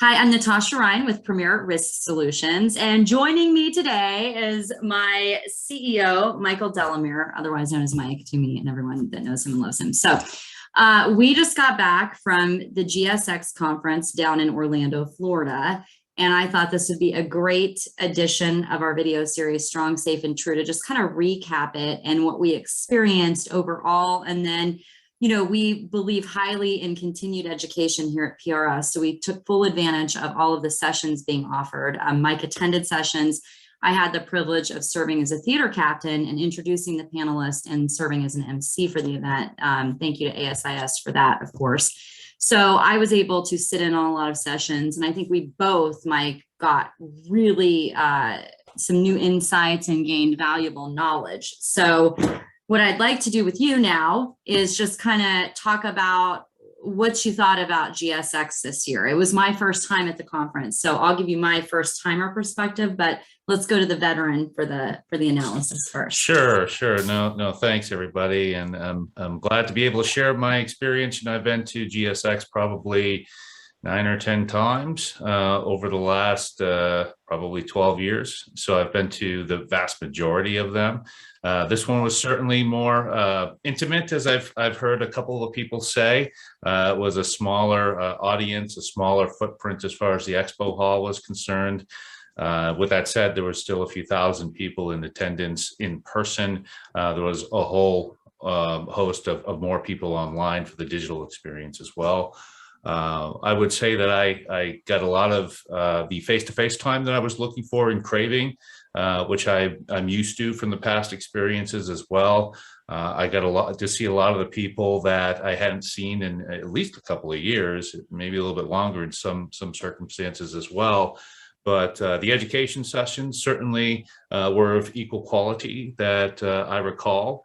Hi, I'm Natasha Ryan with Premier Risk Solutions, and joining me today is my CEO, Michael Delamere, otherwise known as Mike to me and everyone that knows him and loves him. We just got back from the GSX conference down in Orlando, Florida, and I thought this would be a great edition of our video series, Strong, Safe, and True, to just kind of recap it and what we experienced overall, and then we believe highly in continued education here at PRS. So we took full advantage of all of the sessions being offered. Mike attended sessions. I had the privilege of serving as a theater captain and introducing the panelists and serving as an MC for the event. Thank you to ASIS for that, of course. So I was able to sit in on a lot of sessions, and I think we both, Mike, got really some new insights and gained valuable knowledge. So what I'd like to do with you now is just kind of talk about what you thought about GSX this year. It was my first time at the conference, so I'll give you my first timer perspective, but let's go to the veteran for the analysis first. Sure. No, thanks everybody. And I'm glad to be able to share my experience. I've been to GSX probably 9 or 10 times over the last probably 12 years. So I've been to the vast majority of them. This one was certainly more intimate, as I've heard a couple of people say. It was a smaller audience, a smaller footprint as far as the expo hall was concerned. With that said, there was still a few thousand people in attendance in person. There was a whole host of more people online for the digital experience as well. I would say that I got a lot of the face-to-face time that I was looking for and craving, which I'm used to from the past experiences as well. I got to see a lot of the people that I hadn't seen in at least a couple of years, maybe a little bit longer in some circumstances as well. But the education sessions certainly were of equal quality that I recall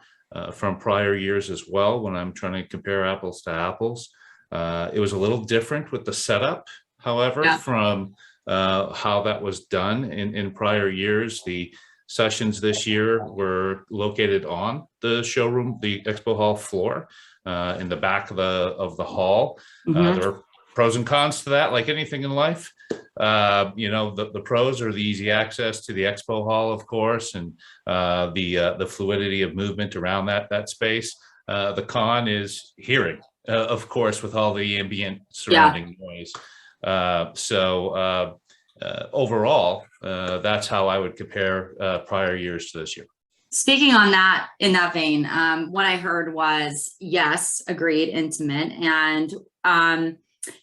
from prior years as well when I'm trying to compare apples to apples. It was a little different with the setup, however, from how that was done in prior years. The sessions this year were located on the showroom, the expo hall floor, in the back of the hall. There are pros and cons to that, like anything in life. The pros are the easy access to the expo hall, of course, and the fluidity of movement around that space. The con is hearing. Of course, with all the ambient surrounding noise. Overall, that's how I would compare prior years to this year. Speaking on that, in that vein, what I heard was, yes, agreed, intimate. And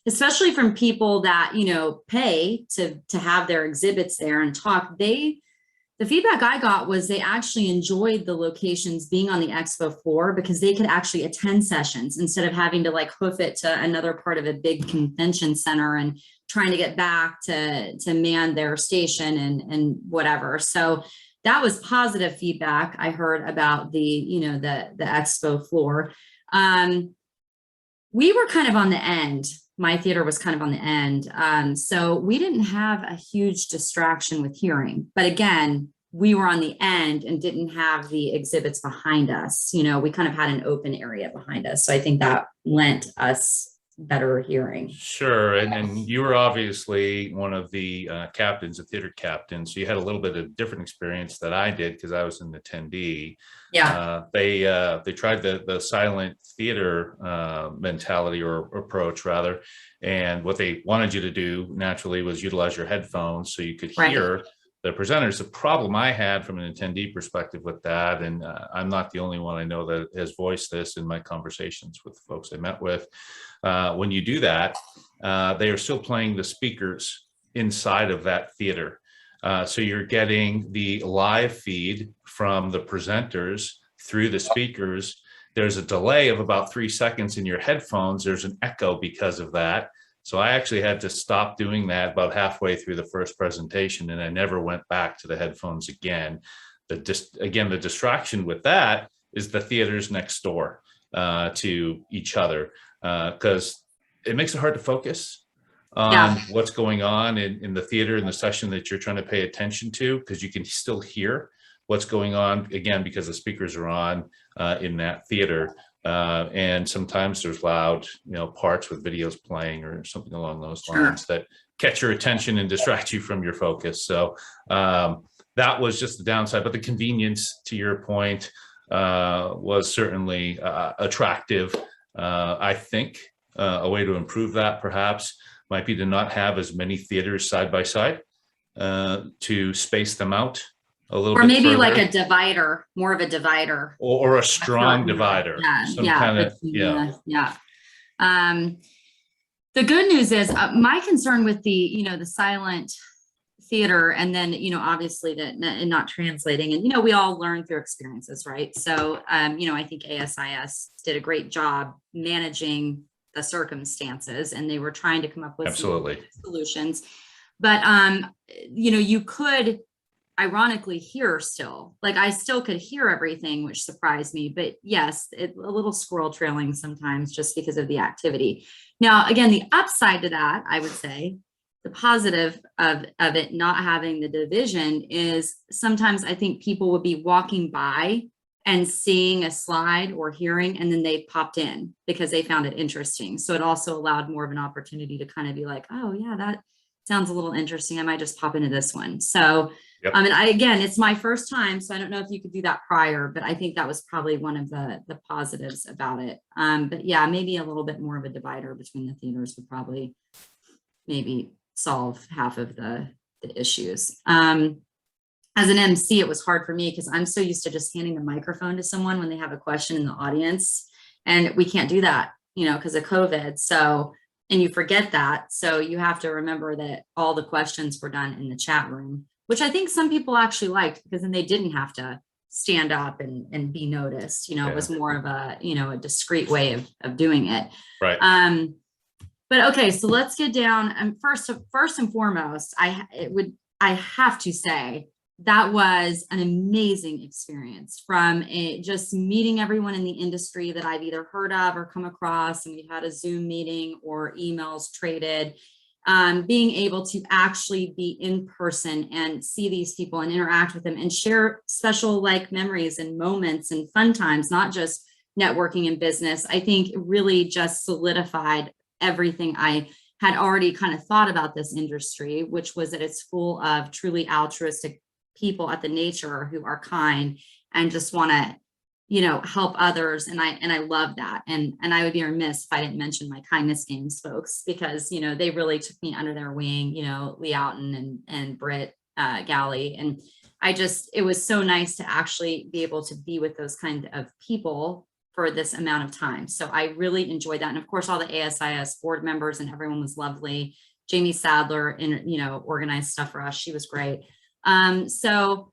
especially from people that, pay to have their exhibits there and talk, the feedback I got was they actually enjoyed the locations being on the expo floor because they could actually attend sessions instead of having to hoof it to another part of a big convention center and trying to get back to man their station and whatever. So that was positive feedback I heard about the expo floor. We were kind of on the end. My theater was kind of on the end. So we didn't have a huge distraction with hearing, but again, we were on the end and didn't have the exhibits behind us. We kind of had an open area behind us. So I think that lent us better hearing. Sure. And you were obviously one of the captains, a theater captain. So you had a little bit of different experience that I did because I was an attendee. Yeah. They tried the silent theater mentality or approach rather. And what they wanted you to do naturally was utilize your headphones so you could hear the presenters. The problem I had from an attendee perspective with that, and I'm not the only one I know that has voiced this in my conversations with folks I met with, when you do that, they are still playing the speakers inside of that theater. So you're getting the live feed from the presenters through the speakers. There's a delay of about 3 seconds in your headphones. There's an echo because of that. So I actually had to stop doing that about halfway through the first presentation, and I never went back to the headphones again. The distraction with that is the theaters next door to each other, because it makes it hard to focus on what's going on in the theater, in the session that you're trying to pay attention to, because you can still hear what's going on, again, because the speakers are on in that theater. And sometimes there's loud, parts with videos playing or something along those lines that catch your attention and distract you from your focus. So that was just the downside, but the convenience, to your point, was certainly attractive. I think a way to improve that perhaps might be to not have as many theaters side by side, to space them out a little bit, or maybe further. Like a divider, more of a divider, or a strong divider. Yeah. The good news is my concern with the silent theater, and then obviously that not translating, and we all learn through experiences, right? So I think ASIS did a great job managing the circumstances, and they were trying to come up with absolutely solutions. But you could ironically hear still, like I still could hear everything, which surprised me. But yes, a little squirrel trailing sometimes just because of the activity. Now, again, the upside to that, I would say, the positive of it not having the division is sometimes I think people would be walking by and seeing a slide or hearing, and then they popped in because they found it interesting. So it also allowed more of an opportunity to kind of be like, oh yeah, that sounds a little interesting. I might just pop into this one. So, yep. And again, it's my first time, so I don't know if you could do that prior, but I think that was probably one of the positives about it. But yeah, maybe a little bit more of a divider between the theaters would probably maybe solve half of the issues. As an MC, it was hard for me because I'm so used to just handing the microphone to someone when they have a question in the audience, and we can't do that, because of COVID. So, and you forget that. So you have to remember that all the questions were done in the chat room, which I think some people actually liked, because then they didn't have to stand up and be noticed. It was more of a, a discreet way of doing it. Right. But okay, so let's get down. And first and foremost, I have to say that was an amazing experience, from just meeting everyone in the industry that I've either heard of or come across, and we had a Zoom meeting or emails traded. Being able to actually be in person and see these people and interact with them and share special memories and moments and fun times, not just networking and business, I think really just solidified everything I had already kind of thought about this industry, which was that it's full of truly altruistic people at the nature who are kind and just want to, help others. And I love that. And I would be remiss if I didn't mention my kindness games folks, because, they really took me under their wing, Lee Outen and Britt Galley. And it was so nice to actually be able to be with those kind of people for this amount of time. So I really enjoyed that. And of course, all the ASIS board members and everyone was lovely. Jamie Sadler, organized stuff for us. She was great. So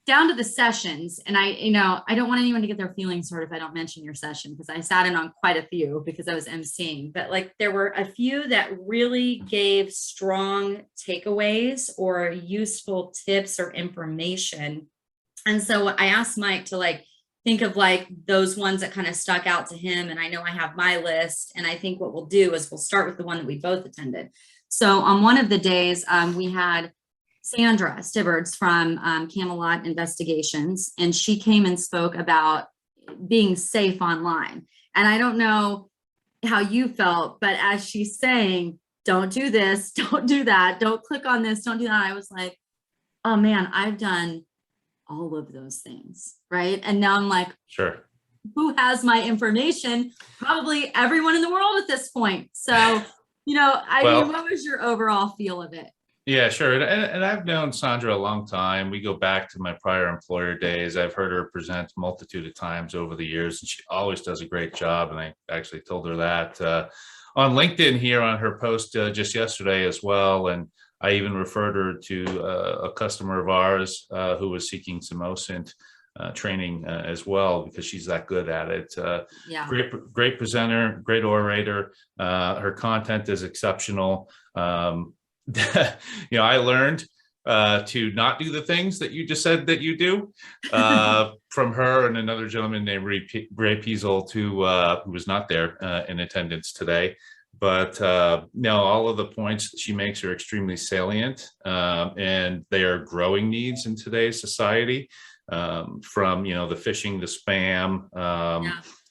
down to the sessions, and I don't want anyone to get their feelings hurt if I don't mention your session, because I sat in on quite a few because I was emceeing, but there were a few that really gave strong takeaways or useful tips or information. And so I asked Mike to think of those ones that kind of stuck out to him. And I know I have my list, and I think what we'll do is we'll start with the one that we both attended. So on one of the days, we had Sandra Stibbards from Camelot Investigations, and she came and spoke about being safe online. And I don't know how you felt, but as she's saying, don't do this, don't do that, don't click on this, don't do that, I was like, oh man, I've done all of those things, right? And now I'm like, sure, who has my information? Probably everyone in the world at this point. So, what was your overall feel of it? Yeah, sure. And I've known Sandra a long time. We go back to my prior employer days. I've heard her present a multitude of times over the years, and she always does a great job. And I actually told her that on LinkedIn here on her post just yesterday as well. And I even referred her to a customer of ours who was seeking some OSINT training as well, because she's that good at it. Great presenter, great orator. Her content is exceptional. I learned to not do the things that you just said that you do from her and another gentleman named Ray Peasel, who was not there in attendance today. But no, all of the points that she makes are extremely salient, and they are growing needs in today's society. From the phishing, the spam,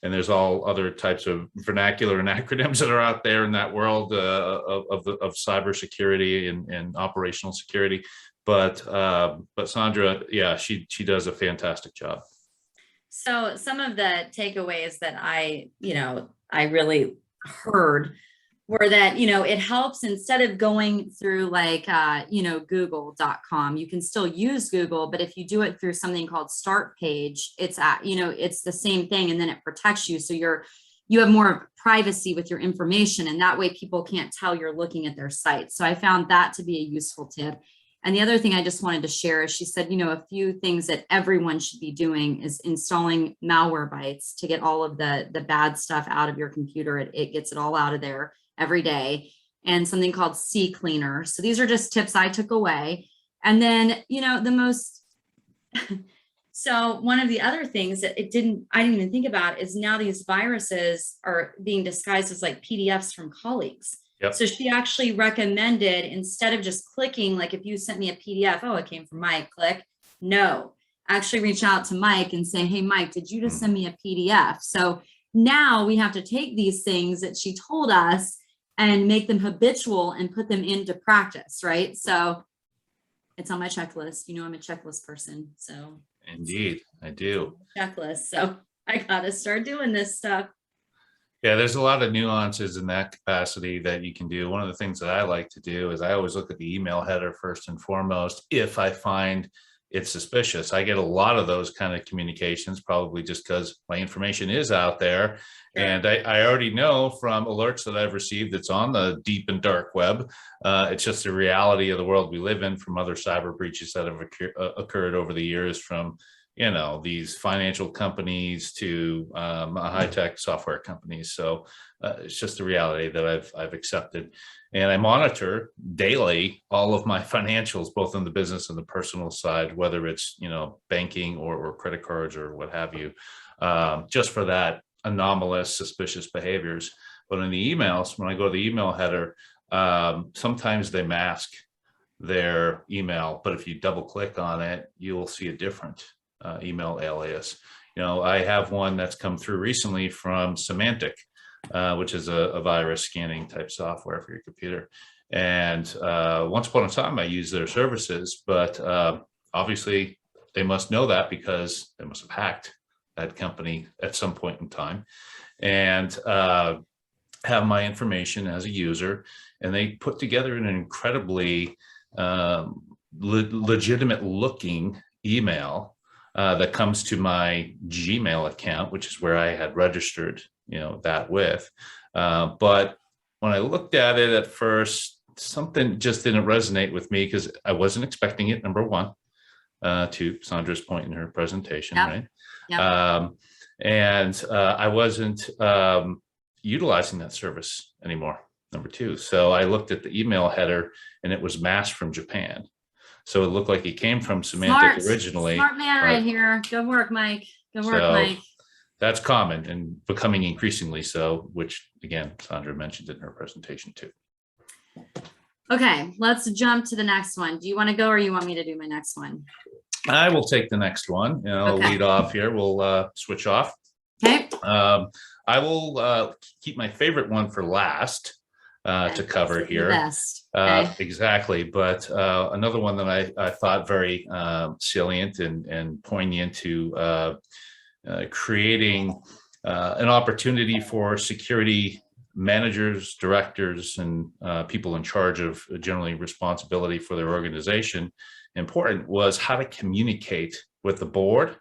and there's all other types of vernacular and acronyms that are out there in that world of cybersecurity and operational security. But Sandra, yeah, she does a fantastic job. So some of the takeaways that I really heard were that, it helps instead of going through like, google.com, you can still use Google, but if you do it through something called Start Page, it's it's the same thing, and then it protects you. So you have more privacy with your information, and that way people can't tell you're looking at their site. So I found that to be a useful tip. And the other thing I just wanted to share is she said, a few things that everyone should be doing is installing Malwarebytes to get all of the bad stuff out of your computer. It gets it all out of there every day, and something called CCleaner. So these are just tips I took away. And then, so one of the other things that I didn't even think about is now these viruses are being disguised as like PDFs from colleagues. Yep. So she actually recommended, instead of just clicking, like if you sent me a PDF, oh, it came from Mike, click. No, actually reach out to Mike and say, hey, Mike, did you just send me a PDF? So now we have to take these things that she told us and make them habitual and put them into practice, right? So it's on my checklist. I'm a checklist person. So indeed, I do. Checklist. So I got to start doing this stuff. Yeah, there's a lot of nuances in that capacity that you can do. One of the things that I like to do is I always look at the email header first and foremost. If I find it's suspicious, I get a lot of those kind of communications, probably just because my information is out there. Sure. And I already know from alerts that I've received it's on the deep and dark web. It's just the reality of the world we live in, from other cyber breaches that have occurred over the years, from these financial companies to high-tech software companies. So it's just the reality that I've accepted. And I monitor daily all of my financials, both on the business and the personal side, whether it's, banking or credit cards or what have you, just for that anomalous, suspicious behaviors. But in the emails, when I go to the email header, sometimes they mask their email, but if you double click on it, you will see a different email alias. I have one that's come through recently from Symantec, which is a virus scanning type software for your computer. And once upon a time, I used their services, but obviously they must know that because they must have hacked that company at some point in time and have my information as a user. And they put together an incredibly legitimate looking email that comes to my Gmail account, which is where I had registered, that with. But when I looked at it at first, something just didn't resonate with me because I wasn't expecting it, number one, to Sandra's point in her presentation, yep. right? Yep. And I wasn't utilizing that service anymore, number two. So I looked at the email header and it was masked from Japan. So it looked like it came from Symantec originally. Smart man right here. Good work, Mike. Good work, Mike. That's common and becoming increasingly so, which again, Sandra mentioned in her presentation too. Okay, let's jump to the next one. Do you want to go or you want me to do my next one? I will take the next one. I'll lead off here. We'll switch off. Okay. I will keep my favorite one for last. To cover here. Exactly. But another one that I thought very salient and poignant to creating an opportunity for security managers, directors, and people in charge of generally responsibility for their organization. Important was how to communicate with the board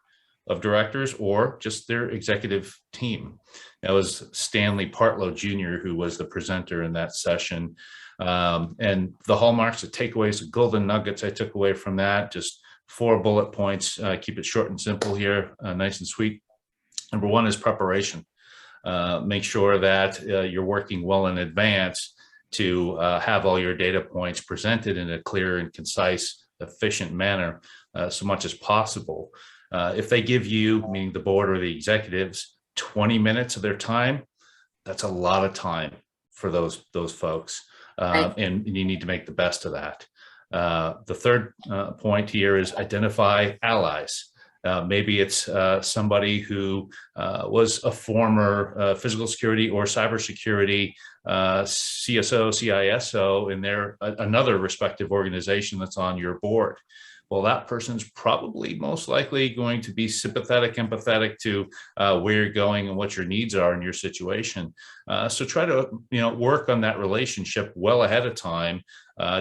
of directors or just their executive team. That was Stanley Partlow Jr., who was the presenter in that session. And the hallmarks, the takeaways, the golden nuggets I took away from that, just 4 bullet points, keep it short and simple here, nice and sweet. Number one is preparation. Make sure that you're working well in advance to have all your data points presented in a clear and concise, efficient manner so much as possible. If they give you, meaning the board or the executives, 20 minutes of their time, that's a lot of time for those folks. Right. And you need to make the best of that. The third point here is identify allies. Maybe it's somebody who was a former physical security or cybersecurity CSO, CISO in another respective organization that's on your board. Well, that person's probably most likely going to be sympathetic, empathetic to where you're going and what your needs are in your situation. So try to, work on that relationship well ahead of time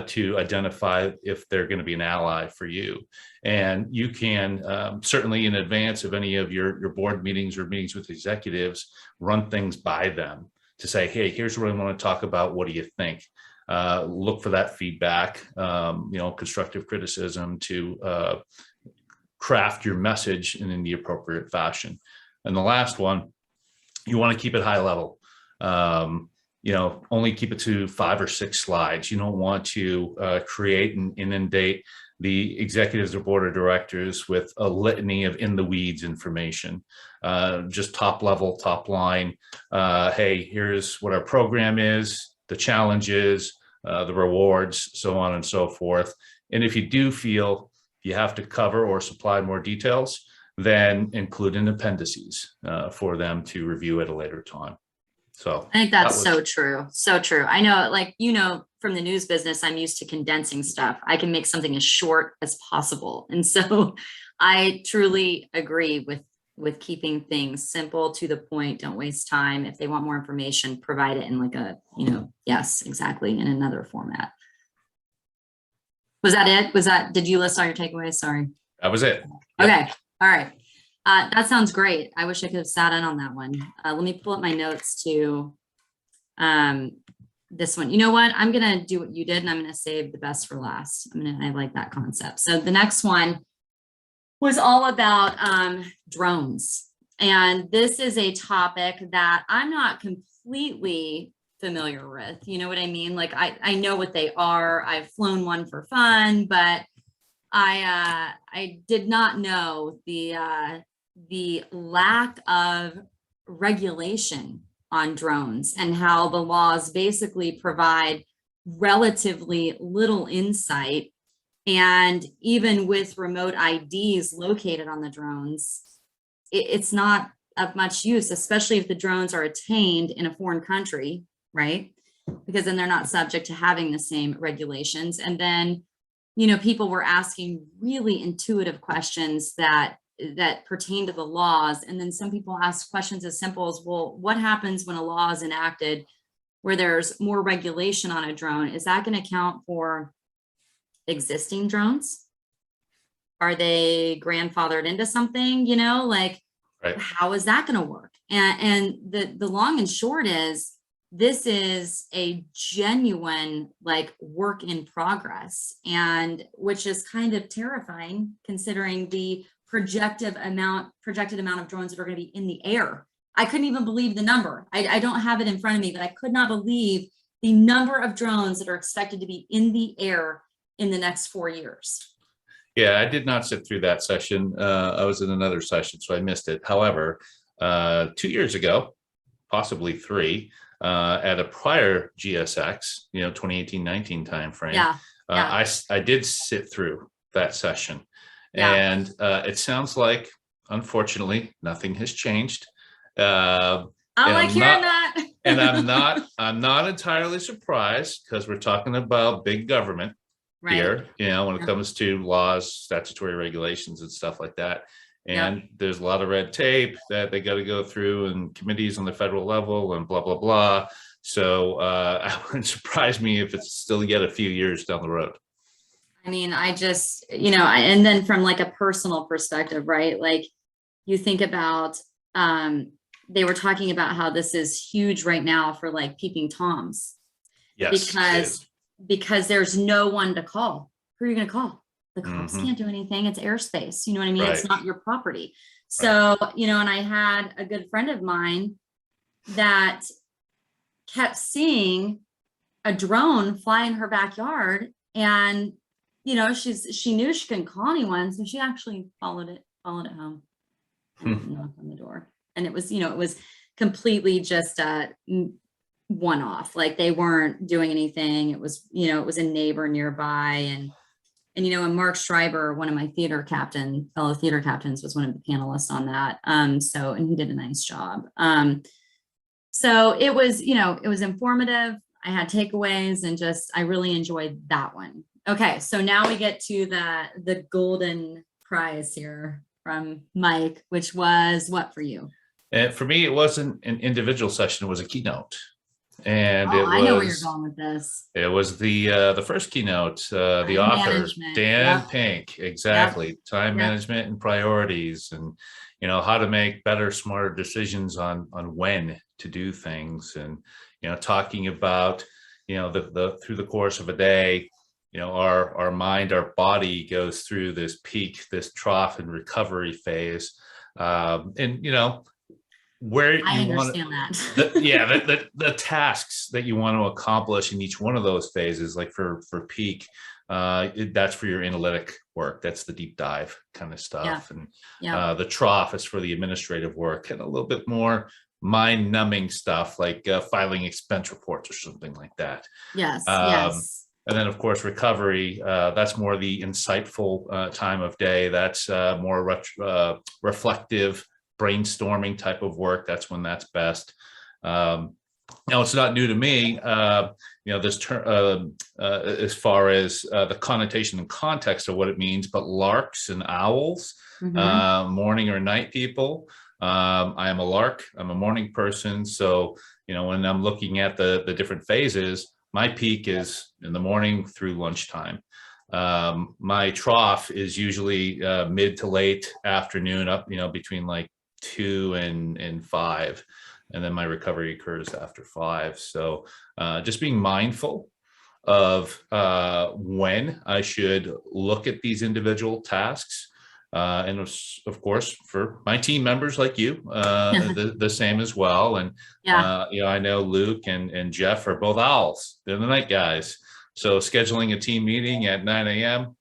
to identify if they're going to be an ally for you. And you can certainly, in advance of any of your board meetings or meetings with executives, run things by them to say, hey, here's what I want to talk about. What do you think? Look for that feedback, constructive criticism to craft your message in the appropriate fashion. And the last one, you want to keep it high level. Only keep it to 5 or 6 slides. You don't want to create and inundate the executives or board of directors with a litany of in the weeds information. Just top level, top line. Hey, here's what our program is, the challenges, the rewards, so on and so forth. And if you do feel you have to cover or supply more details, then include in appendices for them to review at a later time. So I think that's so true. So true. I know, from the news business, I'm used to condensing stuff. I can make something as short as possible. And so I truly agree with keeping things simple, to the point. Don't waste time. If they want more information, provide it in yes, exactly, in another format. Was that it? Did you list all your takeaways? Sorry. That was it. Yep. Okay. All right. That sounds great. I wish I could have sat in on that one. Let me pull up my notes to this one. You know what? I'm going to do what you did, and I'm going to save the best for last. I like that concept. So the next one was all about drones. And this is a topic that I'm not completely familiar with. You know what I mean? Like I know what they are. I've flown one for fun, but I did not know the lack of regulation on drones, and how the laws basically provide relatively little insight. And even with remote IDs located on the drones, it's not of much use, especially if the drones are attained in a foreign country, right? Because then they're not subject to having the same regulations. And then, people were asking really intuitive questions that pertain to the laws. And then some people ask questions as simple as, well, what happens when a law is enacted where there's more regulation on a drone? Is that going to count for existing drones? Are they grandfathered into something, right. How is that going to work? And the long and short is, this is a genuine work in progress, and which is kind of terrifying considering the projected amount of drones that are going to be in the air. I couldn't even believe the number. I don't have it in front of me, but I could not believe the number of drones that are expected to be in the air in the next 4 years. Yeah, I did not sit through that session. I was in another session, so I missed it. However, 2 years ago, possibly 3, at a prior GSX, 2018-19 timeframe, I did sit through that session. Yeah. And it sounds like, unfortunately, nothing has changed. I like hearing that. And I'm not entirely surprised, because we're talking about big government here, when it comes to laws, statutory regulations, and stuff like that. And there's a lot of red tape that they got to go through, and committees on the federal level, and blah, blah, blah. So it wouldn't surprise me if it's still yet a few years down the road. I just, and then from a personal perspective, right? You think about, they were talking about how this is huge right now for peeping Toms. Yes. Because there's no one to call. Who are you going to call? The cops can't do anything. It's airspace. You know what I mean? Right. It's not your property. So, and I had a good friend of mine that kept seeing a drone fly in her backyard, and she knew she couldn't call anyone, so she actually followed it home and knocked on the door. And it was it was completely just a one-off. They weren't doing anything. It was it was a neighbor nearby, and and Mark Schreiber, one of my fellow theater captains, was one of the panelists on that. And he did a nice job. So it was, it was informative. I had takeaways and I really enjoyed that one. Okay, so now we get to the golden prize here from Mike, which was what for you? And for me, it wasn't an individual session; it was a keynote. And I know where you're going with this. It was the first keynote, the author, Dan Pink, exactly. Yep. Time management and priorities, and how to make better, smarter decisions on when to do things, and talking about the through the course of a day, our mind, our body goes through this peak, this trough and recovery phase, and where I you understand want the tasks that you want to accomplish in each one of those phases, like for peak, that's for your analytic work, that's the deep dive kind of stuff, and the trough is for the administrative work and a little bit more mind numbing stuff like filing expense reports or something like that. Yes. And then, of course, recovery, that's more the insightful time of day. That's more reflective, brainstorming type of work. That's when that's best. Now, it's not new to me, this term, as far as the connotation and context of what it means, but larks and owls, morning or night people. I am a lark. I'm a morning person. So, when I'm looking at the different phases, my peak is in the morning through lunchtime. My trough is usually mid to late afternoon, up, between like 2 and 5. And then my recovery occurs after 5. So just being mindful of when I should look at these individual tasks. And of course, for my team members like you, the same as well. And, I know Luke and Jeff are both owls. They're the night guys. So scheduling a team meeting at 9 a.m.,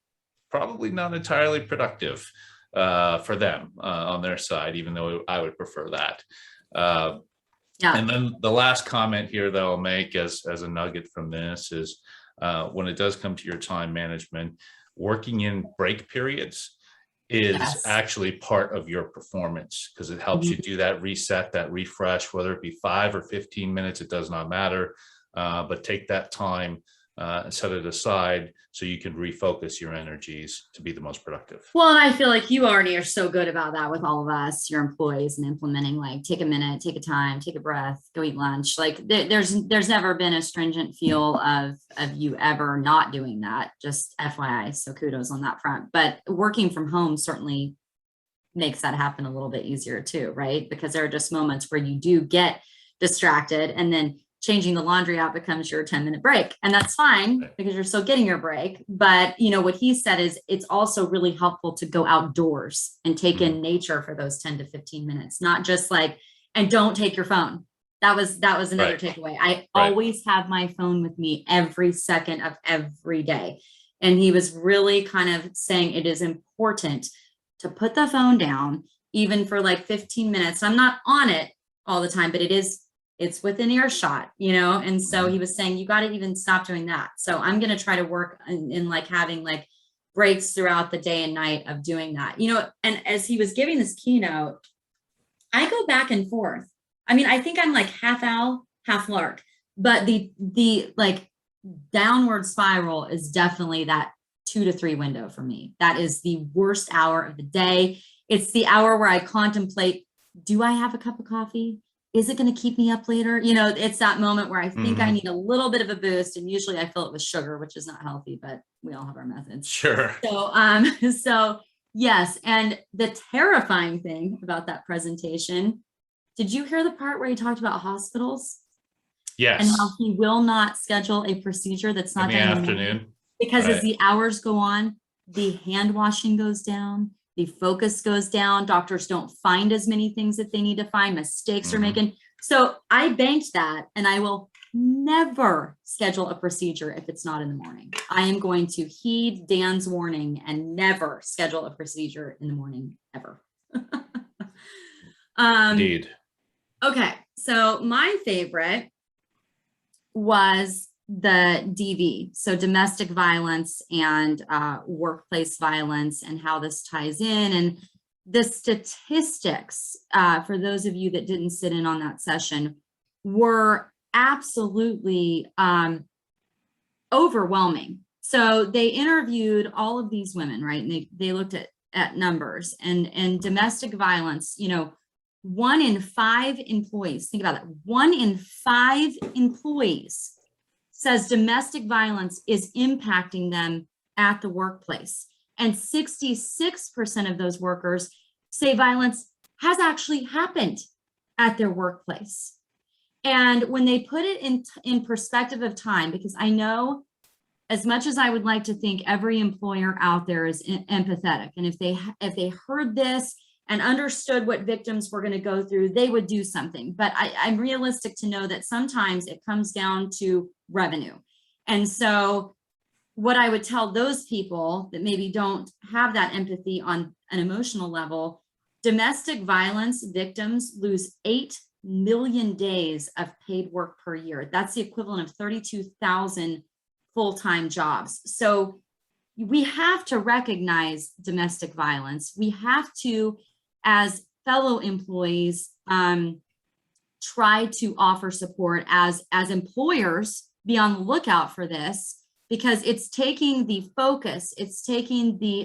probably not entirely productive for them on their side, even though I would prefer that. And then the last comment here that I'll make as a nugget from this is when it does come to your time management, working in break periods is actually part of your performance, because it helps you do that reset, that refresh, whether it be 5 or 15 minutes, it does not matter. But take that time and set it aside so you can refocus your energies to be the most productive. Well, and I feel like you already are so good about that with all of us, your employees, and implementing, like, take a minute, take a time, take a breath, go eat lunch. Like there's never been a stringent feel of you ever not doing that, just FYI. So kudos on that front. But working from home certainly makes that happen a little bit easier too, right? Because there are just moments where you do get distracted, and then changing the laundry out becomes your 10-minute break. And that's fine because you're still getting your break. But what he said is it's also really helpful to go outdoors and take in nature for those 10 to 15 minutes, not just and don't take your phone. That was another takeaway. I always have my phone with me every second of every day. And he was really kind of saying it is important to put the phone down, even for like 15 minutes. I'm not on it all the time, but it's within earshot, and so he was saying you got to even stop doing that. So I'm going to try to work in like having like breaks throughout the day and night of doing that, and as he was giving this keynote, I go back and forth. I mean, I think I'm like half owl, half lark, but the like downward spiral is definitely that 2 to 3 window for me. That is the worst hour of the day. It's the hour where I contemplate, do I have a cup of coffee? Is it going to keep me up later? It's that moment where I think I need a little bit of a boost, and usually I fill it with sugar, which is not healthy, but we all have our methods. Sure. So yes. And the terrifying thing about that presentation, did you hear the part where he talked about hospitals? Yes. And how he will not schedule a procedure that's not in the afternoon. Because as the hours go on, the hand washing goes down. The focus goes down. Doctors don't find as many things that they need to find. Mistakes are making. So I banked that, and I will never schedule a procedure if it's not in the morning. I am going to heed Dan's warning and never schedule a procedure in the morning ever. Indeed. Okay. So my favorite was the DV, so domestic violence and workplace violence, and how this ties in. And the statistics, for those of you that didn't sit in on that session, were absolutely overwhelming. So they interviewed all of these women, right? And they looked at numbers, and domestic violence, 1 in 5 employees, think about it, 1 in 5 employees says domestic violence is impacting them at the workplace. And 66% of those workers say violence has actually happened at their workplace. And when they put it in perspective of time, because I know, as much as I would like to think every employer out there is empathetic, and if they heard this and understood what victims were going to go through, they would do something. But I'm realistic to know that sometimes it comes down to revenue. And so what I would tell those people that maybe don't have that empathy on an emotional level, domestic violence victims lose 8 million days of paid work per year. That's the equivalent of 32,000 full-time jobs. So we have to recognize domestic violence. We have to, as fellow employees, try to offer support as employers, be on the lookout for this, because it's taking the focus, it's taking the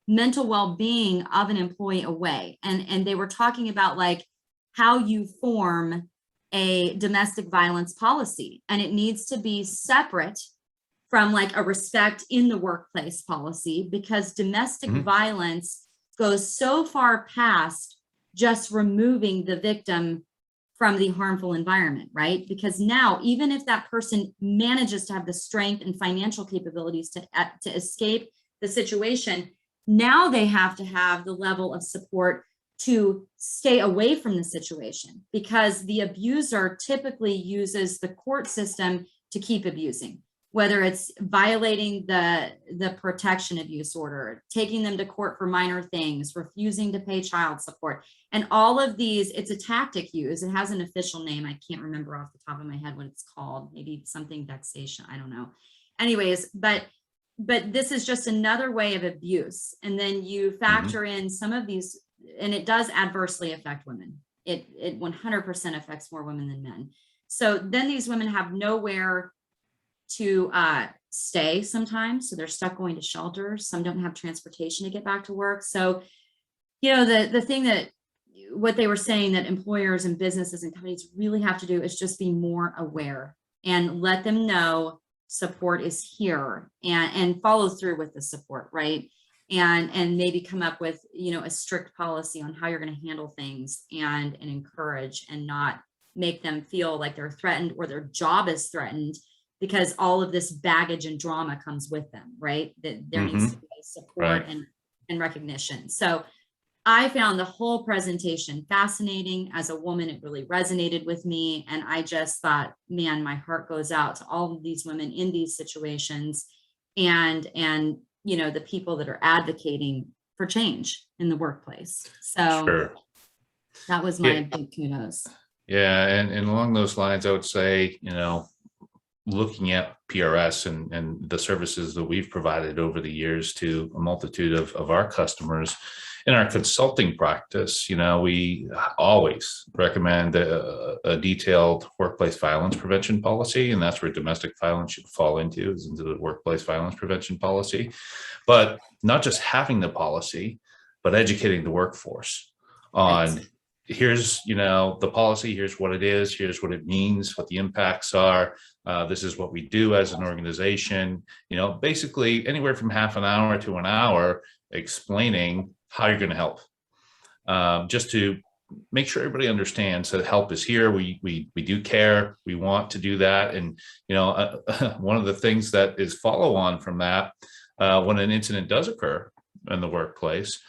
mental well-being of an employee away. And they were talking about like how you form a domestic violence policy, and it needs to be separate from like a respect in the workplace policy, because domestic violence goes so far past just removing the victim from the harmful environment, right? Because now, even if that person manages to have the strength and financial capabilities to escape the situation, now they have to have the level of support to stay away from the situation, because the abuser typically uses the court system to keep abusing, whether it's violating the protection abuse order, taking them to court for minor things, refusing to pay child support. And all of these, it's a tactic used. It has an official name. I can't remember off the top of my head what it's called, maybe something vexation, I don't know. Anyways, but this is just another way of abuse. And then you factor in some of these, and it does adversely affect women. It 100% affects more women than men. So then these women have nowhere to stay sometimes. So they're stuck going to shelters. Some don't have transportation to get back to work. So, the thing that what they were saying that employers and businesses and companies really have to do is just be more aware and let them know support is here, and follow through with the support, right? And maybe come up with, a strict policy on how you're going to handle things, and encourage, and not make them feel like they're threatened or their job is threatened, because all of this baggage and drama comes with them, right? That there needs to be support and recognition. So I found the whole presentation fascinating. As a woman, it really resonated with me. And I just thought, man, my heart goes out to all of these women in these situations, and the people that are advocating for change in the workplace. So that was my big kudos. Yeah. And along those lines, I would say, looking at PRS and the services that we've provided over the years to a multitude of our customers in our consulting practice, we always recommend a detailed workplace violence prevention policy, and that's where domestic violence should fall into the workplace violence prevention policy. But not just having the policy, but educating the workforce on here's, the policy, here's what it is, here's what it means, what the impacts are. This is what we do as an organization, basically anywhere from half an hour to an hour explaining how you're going to help, just to make sure everybody understands that help is here. We do care. We want to do that. And, one of the things that is follow on from that, when an incident does occur in the workplace,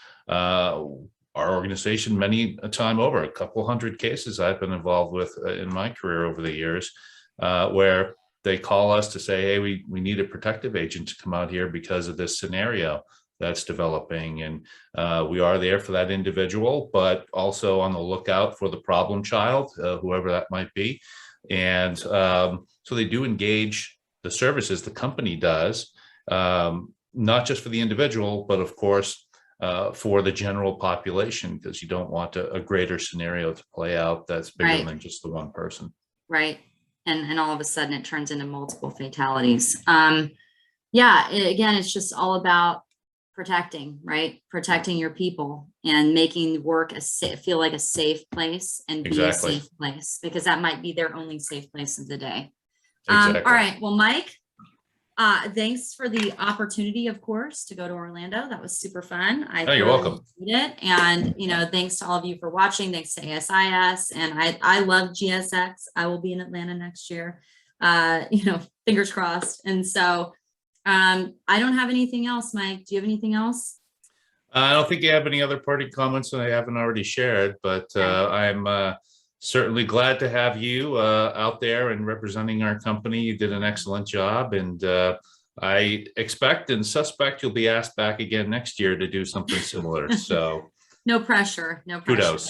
our organization, many a time over, a couple hundred cases I've been involved with in my career over the years, where they call us to say, hey, we need a protective agent to come out here because of this scenario that's developing. And we are there for that individual, but also on the lookout for the problem child, whoever that might be. And so they do engage the services the company does, not just for the individual, but of course, for the general population, because you don't want a greater scenario to play out that's bigger Right. than just the one person. Right. And all of a sudden it turns into multiple fatalities. Again, it's just all about protecting, right? Protecting your people and making work feel like a safe place and be Exactly. a safe place, because that might be their only safe place of the day. Exactly. All right. Well, Mike, thanks for the opportunity, of course, to go to Orlando. That was super fun. You're welcome. Enjoyed it. And, thanks to all of you for watching. Thanks to ASIS. And I love GSX. I will be in Atlanta next year, fingers crossed. And so I don't have anything else, Mike. Do you have anything else? I don't think you have any other parting comments that I haven't already shared, but I'm certainly glad to have you out there and representing our company. You did an excellent job, and I expect and suspect you'll be asked back again next year to do something similar. So No pressure. No pressure. kudos.